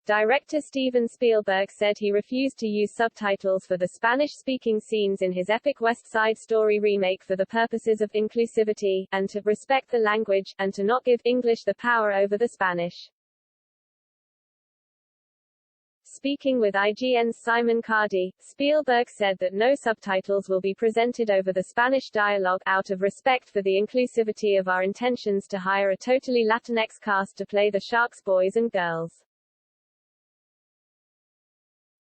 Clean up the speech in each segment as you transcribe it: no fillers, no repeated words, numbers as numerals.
Director Steven Spielberg said he refused to use subtitles for the Spanish-speaking scenes in his epic West Side Story remake for the purposes of inclusivity, and to respect the language, and to not give English the power over the Spanish. Speaking with IGN's Simon Cardy, Spielberg said that no subtitles will be presented over the Spanish dialogue, out of respect for the inclusivity of our intentions to hire a totally Latinx cast to play the Sharks boys and girls.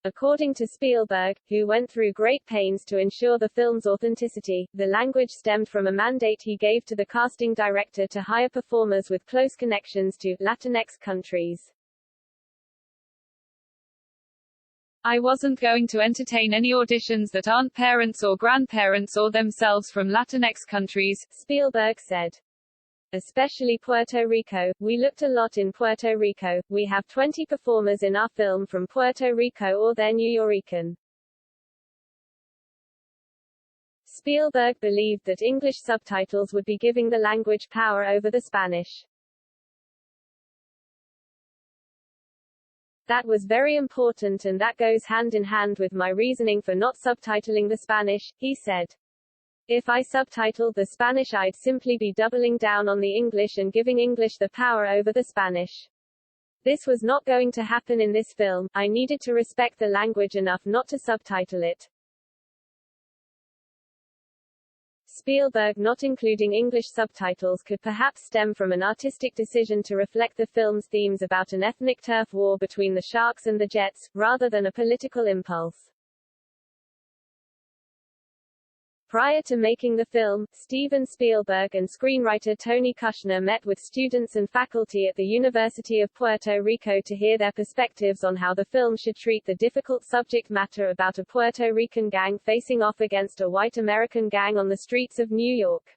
According to Spielberg, who went through great pains to ensure the film's authenticity, the language stemmed from a mandate he gave to the casting director to hire performers with close connections to Latinx countries. I wasn't going to entertain any auditions that aren't parents or grandparents or themselves from Latinx countries, Spielberg said. Especially Puerto Rico. We looked a lot in Puerto Rico. We have 20 performers in our film from Puerto Rico or they're Nuyorican. Spielberg believed that English subtitles would be giving the language power over the Spanish. That was very important and that goes hand in hand with my reasoning for not subtitling the Spanish, he said. If I subtitled the Spanish I'd simply be doubling down on the English and giving English the power over the Spanish. This was not going to happen in this film. I needed to respect the language enough not to subtitle it. Spielberg not including English subtitles could perhaps stem from an artistic decision to reflect the film's themes about an ethnic turf war between the Sharks and the Jets, rather than a political impulse. Prior to making the film, Steven Spielberg and screenwriter Tony Kushner met with students and faculty at the University of Puerto Rico to hear their perspectives on how the film should treat the difficult subject matter about a Puerto Rican gang facing off against a white American gang on the streets of New York.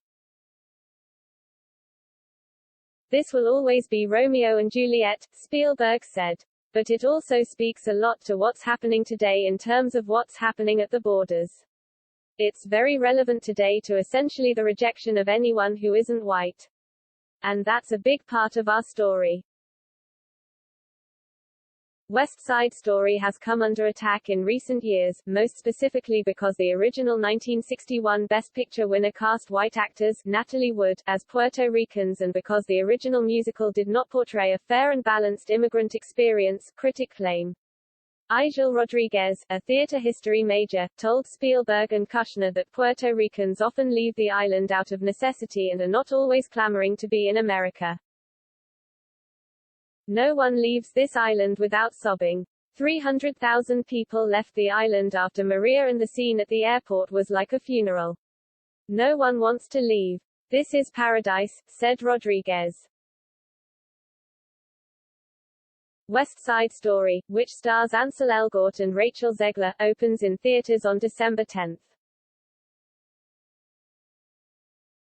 This will always be Romeo and Juliet, Spielberg said. But it also speaks a lot to what's happening today in terms of what's happening at the borders. It's very relevant today to essentially the rejection of anyone who isn't white. And that's a big part of our story. West Side Story has come under attack in recent years, most specifically because the original 1961 Best Picture winner cast white actors, Natalie Wood, as Puerto Ricans and because the original musical did not portray a fair and balanced immigrant experience, critics claim. Igel Rodriguez, a theater history major, told Spielberg and Kushner that Puerto Ricans often leave the island out of necessity and are not always clamoring to be in America. No one leaves this island without sobbing. 300,000 people left the island after Maria and the scene at the airport was like a funeral. No one wants to leave. This is paradise, said Rodriguez. West Side Story, which stars Ansel Elgort and Rachel Zegler, opens in theaters on December 10.